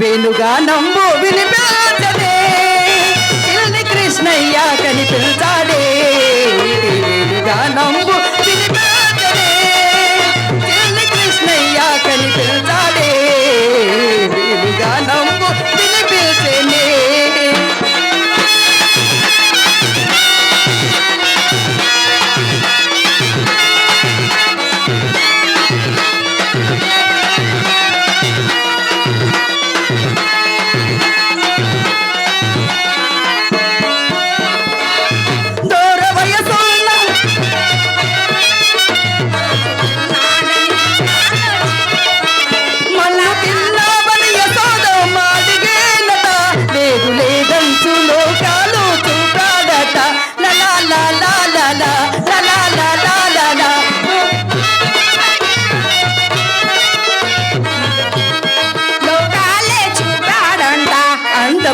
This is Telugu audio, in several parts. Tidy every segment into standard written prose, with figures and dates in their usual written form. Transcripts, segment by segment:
వేణుగానంబు వినిపించదే చిన్ని కృష్ణయ్య కనిపించాడే వేణుగానంబు వినిపించదే చిన్ని కృష్ణయ్య కనిపించాడే వేణుగానంబు వినిపించనే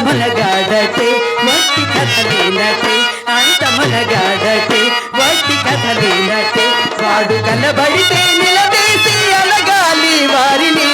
మనగాడటే వట్టి కథలేనటే అంత మనగాడటే వట్టి కథలేనటే వాడు కనబడితే నిలదీసి అలగాలి వారిని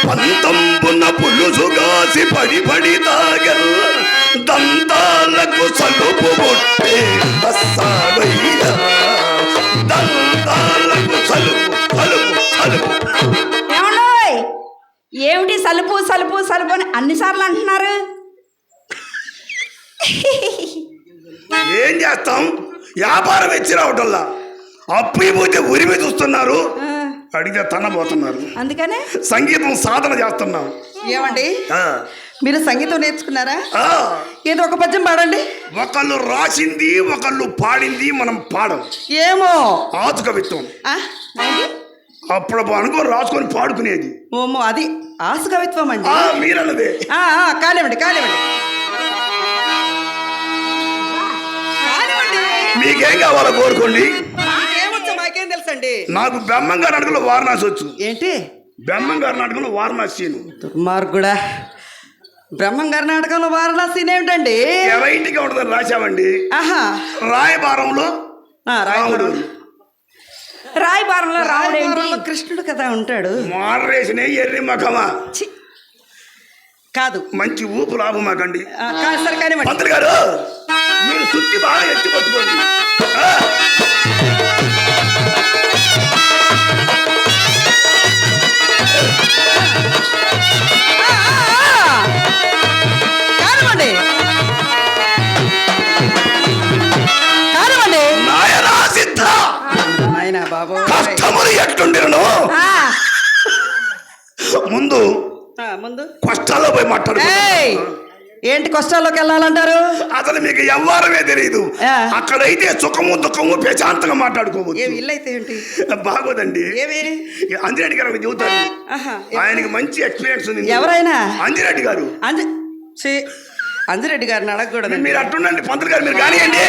పంతంబున పులుసుగాసి పడి పడి తాగల్ దంతాలకు సలుపు పుట్టే దంతాలకు సలుపు సలుపు సలుపు. ఏమిటి సలుపు సలుపు సలుపు అని అన్నిసార్లు అంటున్నారు? ఏం చేస్తాం, వ్యాపారం ఇచ్చి రావటంలా అప్పు పోతే ఉరిమి చూస్తున్నారు, అడిగితే తనబోతున్నారు. అందుకనే సంగీతం సాధన చేస్తున్నాం. ఏమండి మీరు సంగీతం నేర్చుకున్నారా? ఏదో ఒక పద్యం పాడండి. ఒకళ్ళు రాసింది ఒకళ్ళు పాడింది మనం పాడం. ఏమో ఆతు కవిత్వం అప్పుడు అనుకోని రాసుకొని పాడుకునేది. ఓమో అది ఆసు కవిత్వం అండి. మీరన్నదే. కానివ్వండి కానివ్వండి. మీకేం కావాలో కోరుకోండి. మాకేం తెలుసండి. నాకు బ్రహ్మంగారి నాటకంలో వారణాసి వచ్చు. ఏంటి బ్రహ్మంగారి నాటకంలో వారణాసి? దుర్మార్గుడా, బ్రహ్మంగారి నాటకంలో వారణాసి ఏమిటండి? వెరైటీగా ఉంటుందని రాశామండి. రాయబారంలో రాముడు, రాయబారంలో రాముడు కృష్ణుడు కదా ఉంటాడు. మారేసిన ఎర్రి మఖమా కాదు, మంచి ఊపు లాభం మాకండి. సరే కానీ మంత్రి గారు మీరు సుత్తి బాగా ఎత్తి పట్టుకోండి. నాయనా సిద్ధ కష్టములు ఎట్టుండిరను ముందు కష్టాల్లో పోయి మాట్లాడు. ఏంటి కష్టాల్లోకి వెళ్ళాలంటారు? అసలు మీకు ఎవ్వరమే తెలియదు. అక్కడైతే సుఖము దుఃఖము ప్రశాంతంగా మాట్లాడుకోవచ్చు. ఇల్లైతే ఏంటి బాగోదండి. అంజిరెడ్డి గారు చెబుతారు, ఆయనకి మంచి ఎక్స్పీరియన్స్ ఉంది. ఎవరైనా? అంజిరెడ్డి గారు. అంజిరెడ్డి గారిని అడగకూడదు. మీరు అట్టుండండి పంతులు గారు, మీరు కానివ్వండి.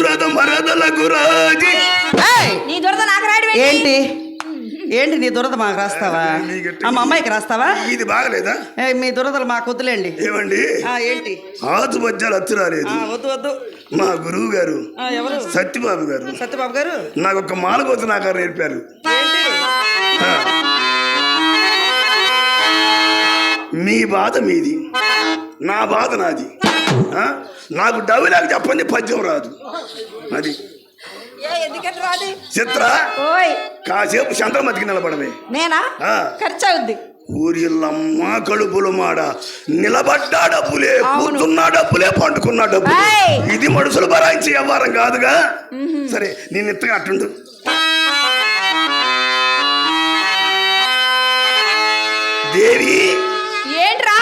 దురద మరదలకు రాజీ. ఏయ్! నీ దురద నాకు రాయడం ఏంటి ఏంటి నీ దురద మాకు రాస్తావా? మా అమ్మాయికి రాస్తావా? ఇది బాగలేదా? మీ దురదలు మాకు వద్దులేండి. ఏమండి ఏంటి ఆతు మధ్యాలు అచ్చు రాలేదు. వద్దు వద్దు. మా గురువు గారు ఎవరు? సత్యబాబు గారు. సత్యబాబు గారు నాకు ఒక మాలగోత నాకారు నేర్పారు. ఏంటి? ఆ. మీ బాధ మీది, నా బాధ నాది. నాకు డబ్బులాగా చెప్పండి, పద్యం రాదు. అది ఎందుకంటే రాదు చిత్ర. ఓయ్ కాసేపు చంద్రమతికి నిలబడమే. నేనా? ఖర్చు అవుద్ది. ఊరిల్లమ్మ కడుపులు మాడ, నిలబడ్డా డబ్బులే, కూర్చున్నా డబ్బులే, పండుకున్నా డబ్బులే. ఇది మనుషులు బరాయించే వ్యవహారం కాదుగా. సరే నేను ఎత్తగా అట్టుండు. దేవి ఏంట్రా?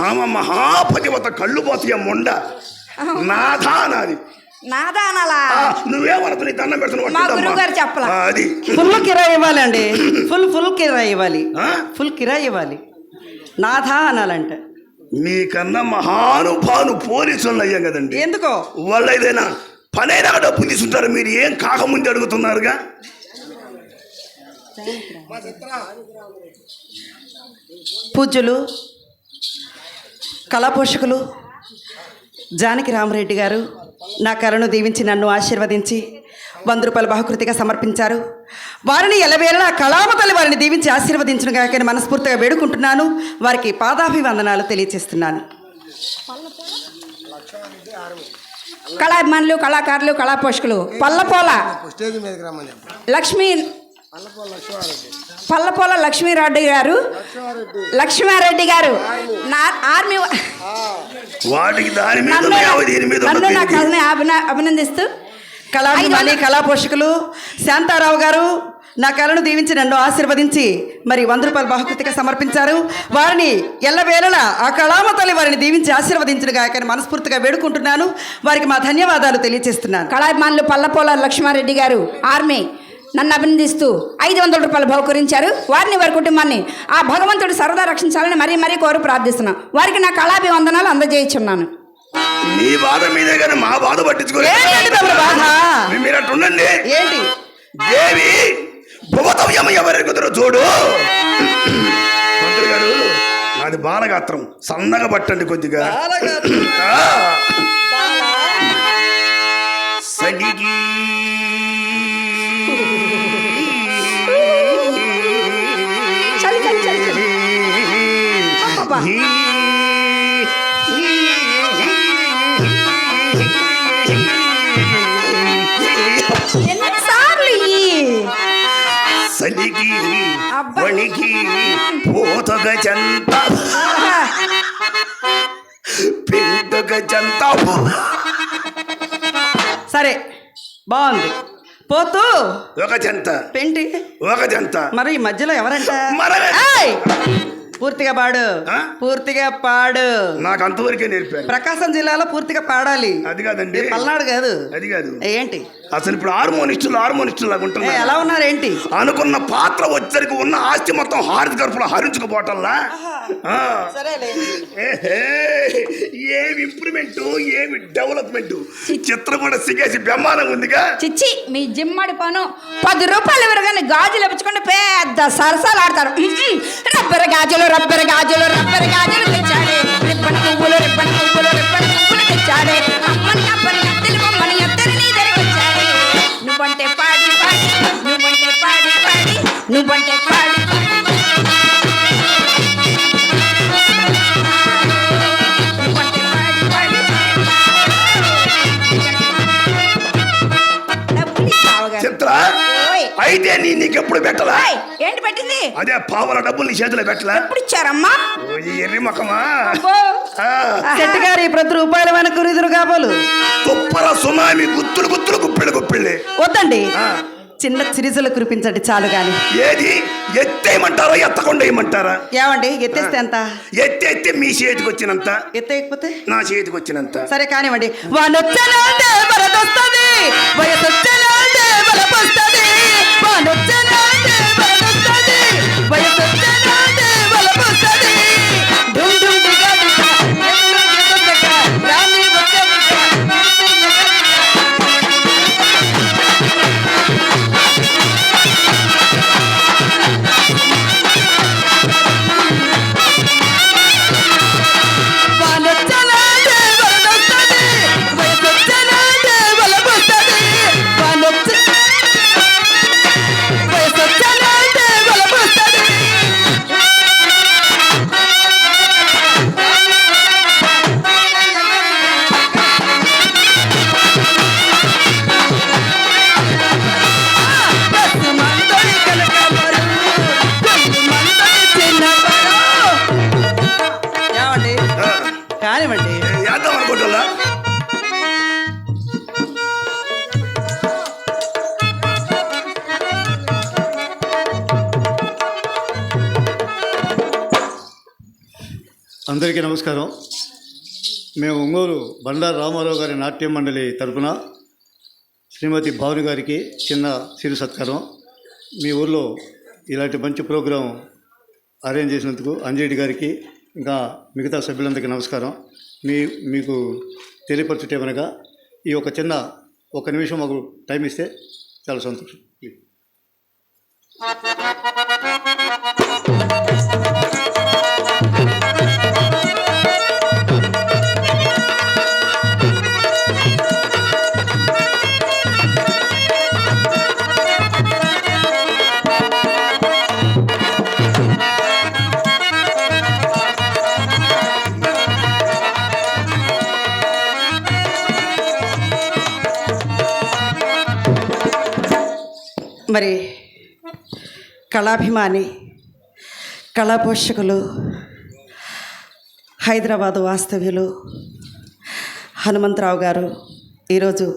ఆమె మహాపతివత, కళ్ళు పోతాయ మొండ. నాథా నాది. నాదా అనాలా? నువ్వేమనదు, నీ దండం మా గురువు గారు చెప్పలా. అది ఫుల్ కిరాయి ఇవ్వాలండి. ఫుల్ కిరాయి ఇవ్వాలి. ఫుల్ కిరాయి ఇవ్వాలి. నాథా అనాలంటే. మీకన్నా మహానుభాను పోలీసులు అయ్యాం కదండి. ఎందుకో వాళ్ళు ఏదైనా పనైనా డబ్బు తీసుంటారు, మీరు ఏం కాకముందు అడుగుతున్నారుగా. పూజ్యులు కళాపోషకులు జానకి రామరెడ్డి గారు నా కళను దీవించి నన్ను ఆశీర్వదించి 100 రూపాయల బహుకృతిగా సమర్పించారు. వారిని ఎలవేళ కళామతల్లి వారిని దీవించి ఆశీర్వదించిన గాకని మనస్ఫూర్తిగా వేడుకుంటున్నాను. వారికి పాదాభివందనాలు తెలియజేస్తున్నాను. కళాభిమానులు, కళాకారులు, కళాపోషకులు పల్లపోల పల్లపోల లక్ష్మీరెడ్డి గారు, లక్ష్మారెడ్డి గారు నా ఆర్మీ వాటికి దాని మీద నన్ను నా కళని అభినందిస్తూ కళాభిమాని కళాపోషకులు శాంతారావు గారు నా కళను దీవించి నన్ను ఆశీర్వదించి మరి 100 రూపాయల బహుకృతిగా సమర్పించారు. వారిని ఎల్లవేళలా ఆ కళామతల్లి వారిని దీవించి ఆశీర్వదించిన గాయకని మనస్ఫూర్తిగా వేడుకుంటున్నాను. వారికి మా ధన్యవాదాలు తెలియజేస్తున్నాను. కళాభిమానులు పల్లపోల లక్ష్మారెడ్డి గారు ఆర్మీ నన్ను అభినందిస్తూ 500 రూపాయలు బహుకరించారు. వారిని, వారి కుటుంబాన్ని ఆ భగవంతుడు సరదా రక్షించాలని మరీ మరీ కోరు ప్రార్థిస్తున్నాను. వారికి నా కళాభివందనాలు అందజేయుచున్నాను. నీ బాధ మీదే కానీ మా బాధ పట్టించుకోలేదు. మీరు అట్టుండండి. ఏంటి దేవి భువతవ్యం ఎవరి కుదరో చూడు. మంత్రి గారు నాది బాలగాత్రం, సన్నగా పట్టండి కొద్దిగా. సడిగి సలిగి వణికి పోతగ చంత పిండగ చంత. సరే బాగుంది. పోతూ ఒక జంత పెంటి ఒక జంత. మరి ఈ మధ్యలో ఎవరంట? ఏయ్! పూర్తిగా పాడు, పూర్తిగా పాడు. నాకు అంతవరకే నేర్పారు. ప్రకాశం జిల్లాలో పూర్తిగా పాడాలి. అది కాదండి, పల్నాడు కాదు. అది కాదు. ఏంటి అసలు ఇప్పుడు హార్మోనిస్టులు లాగా ఉంటున్నారు. ఎలా ఉన్నారు ఏంటి? అనుకున్న పాత్ర వచ్చరికి ఉన్న ఆస్తి మొత్తం హారతి కరుపులో హరించుకుపోవటంలా. ఏమి ఇంప్రూవ్మెంట్, ఏమి డెవలప్మెంట్. చిత్రం కూడా సిగేసి బ్రహ్మాండంగా ఉందిగా. చిచ్చి మీ జిమ్మడి పను 10 రూపాయలు ఇవ్వగానే గాజులు ఇప్పించుకుంటే పెద్ద సరసాలు ఆడతారు. రబ్బర్ గాజులు రబ్బర్ గాజులు రబ్బర్ గాజులు తెచ్చాడే, రిబ్బన్ పువ్వులు రిబ్బన్ పువ్వులు రిబ్బన్ పువ్వులు తెచ్చాడే, అమ్మని అబ్బని అత్తని బొమ్మని అత్తని నీ దగ్గరికి వచ్చాడే. నువ్వంటే పాడి పాడి, నువ్వంటే పాడి పాడి, నువ్వంటే పాడి చిత్ర అయితే నీకెప్పుడు పెట్టలా? ఏంటి పెట్టింది? అదే పావుల డబ్బులు నీ చేతిలో పెట్టలా? ఎప్పుడు ఇచ్చారమ్మా? ఎర్రి మొక్కమా. చెట్టు గారి 10 రూపాయల వెనక ఎదురు కాబోలు తుప్పల సునామీ గుత్తులు గుత్తులు గుప్పిళ్ళు గుప్పిళ్ళి. వద్దండి, చిన్న చిరుజలు కురిపించండి చాలు గాని. ఏది ఎత్తేయమంటారా ఎత్తకుండా వేయమంటారా? ఏమండి ఎత్తేస్తే ఎంత? ఎత్తే మీ చేతికి వచ్చినంత, ఎత్తేయకపోతే నా చేతికి వచ్చినంత. సరే కానివ్వండి. వానొచ్చలాంటే వరదొస్తది, వయసొచ్చలాంటే బలపొస్తది, వానొచ్చలాంటే వరదొస్తది, వయసొచ్చలాంటే బలపొస్తది. డుమ్ డుమ్ దిగా దిగా రాని వచ్చే కానివ్వండి. వేద్దాం అనుకుంటా. అందరికీ నమస్కారం. మేము ఒంగోలు బండారు రామారావు గారి నాట్య మండలి తరపున శ్రీమతి భావని గారికి చిన్న సిరు సత్కారం. మీ ఊర్లో ఇలాంటి మంచి ప్రోగ్రాం అరేంజ్ చేసినందుకు అంజరెడ్డి గారికి ఇంకా మిగతా సభ్యులందరికీ నమస్కారం. మీకు తెలియపరచుటేమనగా ఈ ఒక నిమిషం మాకు టైం ఇస్తే చాలా సంతోషం. మరి కళాభిమాని, కళా పోషకులు, హైదరాబాదు వాస్తవ్యులు హనుమంతరావు గారు ఈరోజు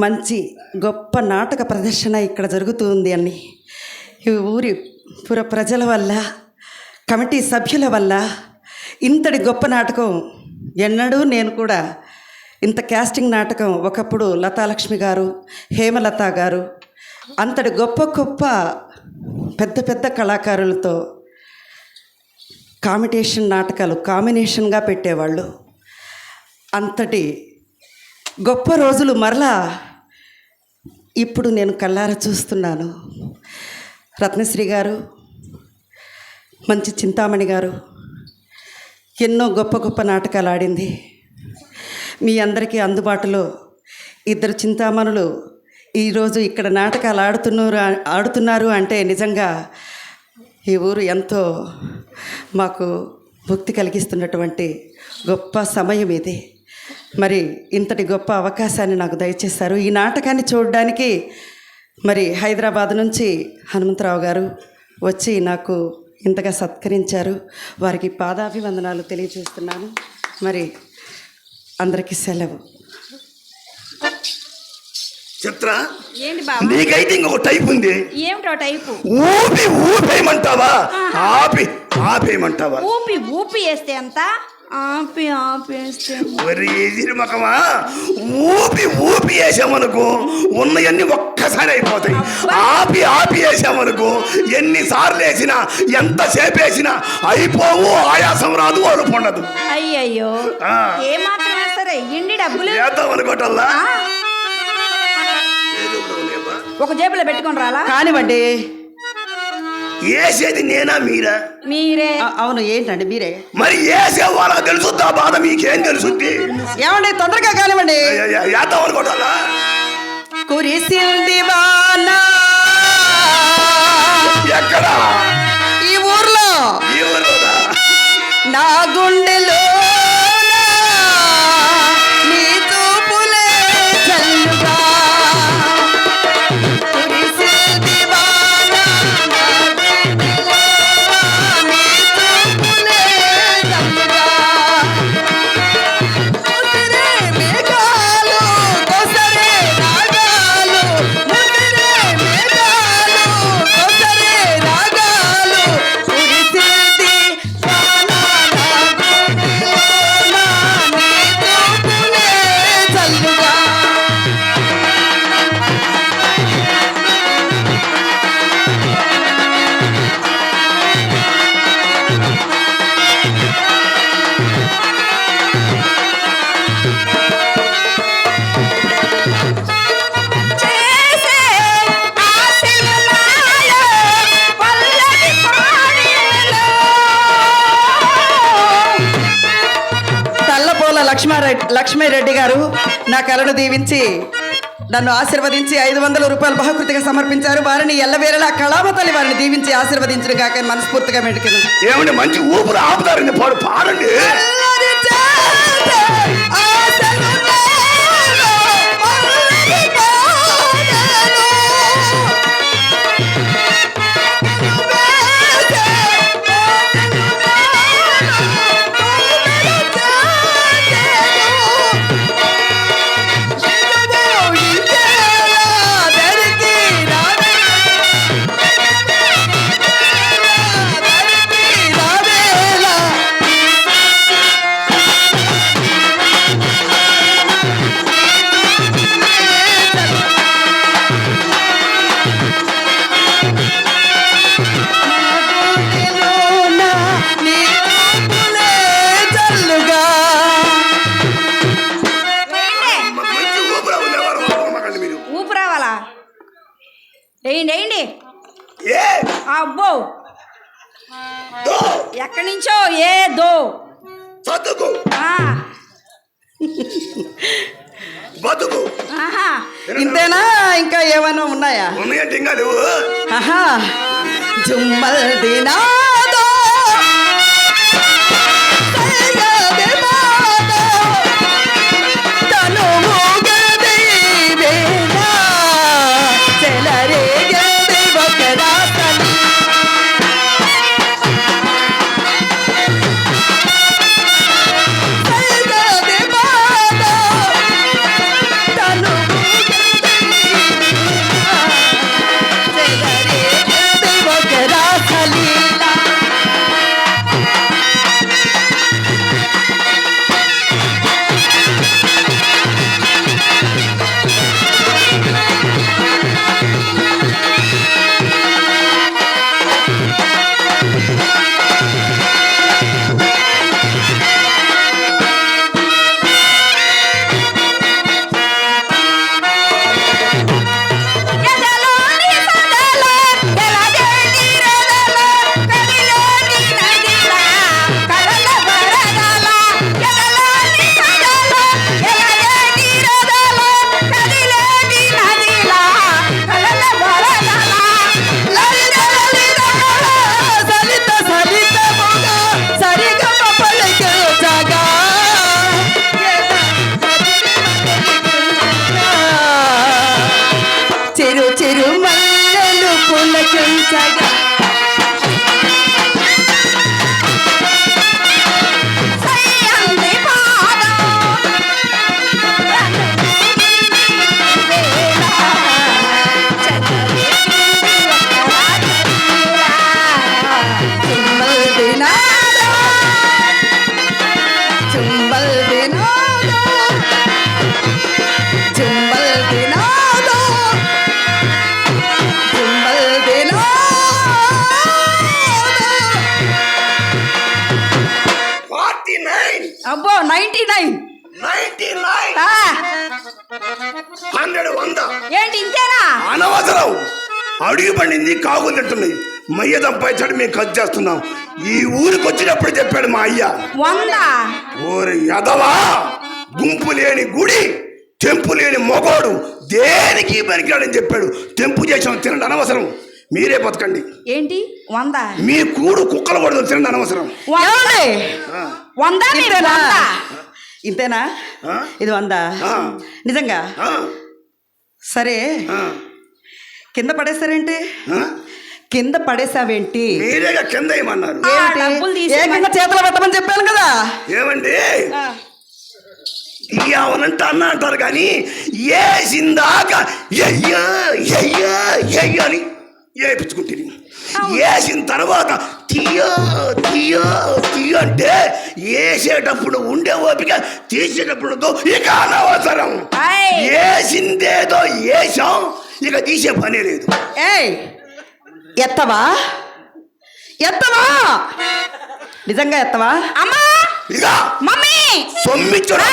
మంచి గొప్ప నాటక ప్రదర్శన ఇక్కడ జరుగుతుంది అని ఈ ఊరి పుర ప్రజల వల్ల, కమిటీ సభ్యుల వల్ల ఇంతటి గొప్ప నాటకం ఎన్నడూ నేను కూడా ఇంత కాస్టింగ్ నాటకం ఒకప్పుడు లతాలక్ష్మి గారు, హేమలత గారు అంతటి గొప్ప గొప్ప పెద్ద పెద్ద కళాకారులతో నాటకాలు కాంబినేషన్గా పెట్టేవాళ్ళు. అంతటి గొప్ప రోజులు మరలా ఇప్పుడు నేను కళ్ళారా చూస్తున్నాను. రత్నశ్రీ గారు, మంచి చింతామణి గారు ఎన్నో గొప్ప గొప్ప నాటకాలు ఆడింది. మీ అందరికీ అందుబాటులో ఇద్దరు చింతామణులు ఈరోజు ఇక్కడ నాటకాలు ఆడుతున్నారు అంటే నిజంగా ఈ ఊరు ఎంతో మాకు ముక్తి కలిగిస్తున్నటువంటి గొప్ప సమయం ఇది. మరి ఇంతటి గొప్ప అవకాశాన్ని నాకు దయచేశారు. ఈ నాటకాన్ని చూడడానికి మరి హైదరాబాద్ నుంచి హనుమంతరావు గారు వచ్చి నాకు ఇంతగా సత్కరించారు. వారికి పాదాభివందనాలు తెలియజేస్తున్నాను. మరి అందరికీ సెలవు. చిత్ర, ఏంటి బాబు? నీకైతే ఇంకొక టైప్ ఉంది. ఏమిటో టైపు? ఊపేయమంటావా? ఆపేయమంటావా? ఊపి వేస్తే అంత ఆపేస్తే మకమా ఊపి వేసామనుకో ఉన్నవన్నీ ఒక్కసారి అయిపోతాయి. ఆపి వేసామనుకో ఎన్నిసార్లు వేసినా ఎంతసేపు వేసినా అయిపోవు, ఆయాసం రాదు, అలుపు ఉండదు. అయ్యయ్యో, ఏ మాత్రం వేస్తారే ఇండి డబ్బులు వేద్దాం అనుకోవటల్లా. ఒక జేబులో పెట్టుకొని రాలా? కానివ్వండి. వేసేది నేనా మీరా? మీరే. అవును. ఏంటండి మీరే? మరి వేసే వాళ్ళకి తెలుసుద్దా బాధ? మీకేం తెలుసుద్ది? ఏమండి తొందరగా కానివ్వండి. వేద్దాం అనుకోవటల్లా. కురిసింది వాన ఎక్కడ? ఈ ఊర్లో. నా గుండెలో నీ చూపులే చల్లుగా. కురిసింది వాన నా గుండెలో నీ చూపులే చల్లుగా. ముసిరే మేఘాలు కొసరే రాగాలు, ముసిరే మేఘాలు కొసరే రాగాలు. కురిసింది వాన నా గుండెలో నీ చూపులే చల్లుగా. చేసే ఆశలు నాలో పల్లవి పాడేలో. తల్లపోల లక్ష్మీరెడ్డి గారు నా కళను దీవించి నన్ను ఆశీర్వదించి 500 రూపాయలు బహుకృతిగా సమర్పించారు. వారిని ఎల్లవేళలా కళామతల్లి వారిని దీవించి ఆశీర్వదించిన కాక మనస్ఫూర్తిగా మెడికను. ఏమండి మంచి ఊపిరి ఆపుతారండి, పాడండి. చదువుకు ఆ, బతుకు ఆహా. ఇంతేనా ఇంకా ఏమైనా ఉన్నాయా? ఉన్నాయంటే ఇంకా నువ్వు ఆహా జుమ్మల్ దినాదో సైగదే మాదో తను మోగదే వేనా చెలరేగదే ఒకరాతని సైగదే మాదో తను ఎదలోని సదలో, ఎలదేని రదలో, కదిలోని నదిలా, కడల వరదల. ఎదలోని సదలో, ఎలదేని రదలో, కదిలోని నదిలా, కడల వరదల. సలిత సలిత మొగ సరిగమ పలికే జగా చిరు చిరు మల్లెలు పులకించగా సయ్యంది పాదం, వేళ, చంద్రవేణి ఒక్కరాత్రిలా. చుంబల్ దినాదో చుంబల్ దినాదో చుంబల్ దినాదో చుంబల్ దినాదో 49 అబ్బో 99. 99 ఆ, 100 100 ఏంటి ఇంతేనా? అనవసరం. అడుగు పండింది కాగు తింటున్నాయి. మయ్యదం పైచడి మేము ఖర్చు చేస్తున్నాం. ఈ ఊరికి వచ్చినప్పుడు చెప్పాడు మా అయ్య, 100. ఓరి యదవా, గుంపు లేని గుడి, తెంపు లేని మొగోడు దేనికి పనికిరాడని చెప్పాడు. తెంపు చేసాం, తినండి అనవసరం. మీరే బతకండి. ఏంటి 100? మీ కూడు కుక్కలు కొడదు, తినండి అనవసరం. ఏమండి 100 మీరు ఇంతేనా 100. ఇంతేనా ఆ? ఇది 100 ఆ. నిజంగా ఆ, సరే ఆ, కింద పడేసారేంటి ఆ? కింద పడేసావేంటి మీరేగా కింద ఏమన్నారు? ఆ, ఏంటి? డబ్బులు తీసి ఏకంగా చేతిలో పెట్టమని చెప్పాను కదా ఏమండి ఆ, ఏమనంటే అన్న అంటారు కానీ ఏసిందాక ఎయ్యో ఎయ్యో ఎయ్యో అని ఏపించుకుంటుంది. వేసిన తర్వాత తీయో తీయో తీయో అంటే వేసేటప్పుడు ఉండే ఓపిక తీసేటప్పుడు ఇక అనవసరం. ఆయ్. వేసిందేదో వేసాం, ఇక తీసే పనే లేదు. ఏయ్ ఎత్తవా ఎత్తవా నిజంగా ఎత్తవా అమ్మా, ఇక మమ్మీ సొమ్మిచ్చుడు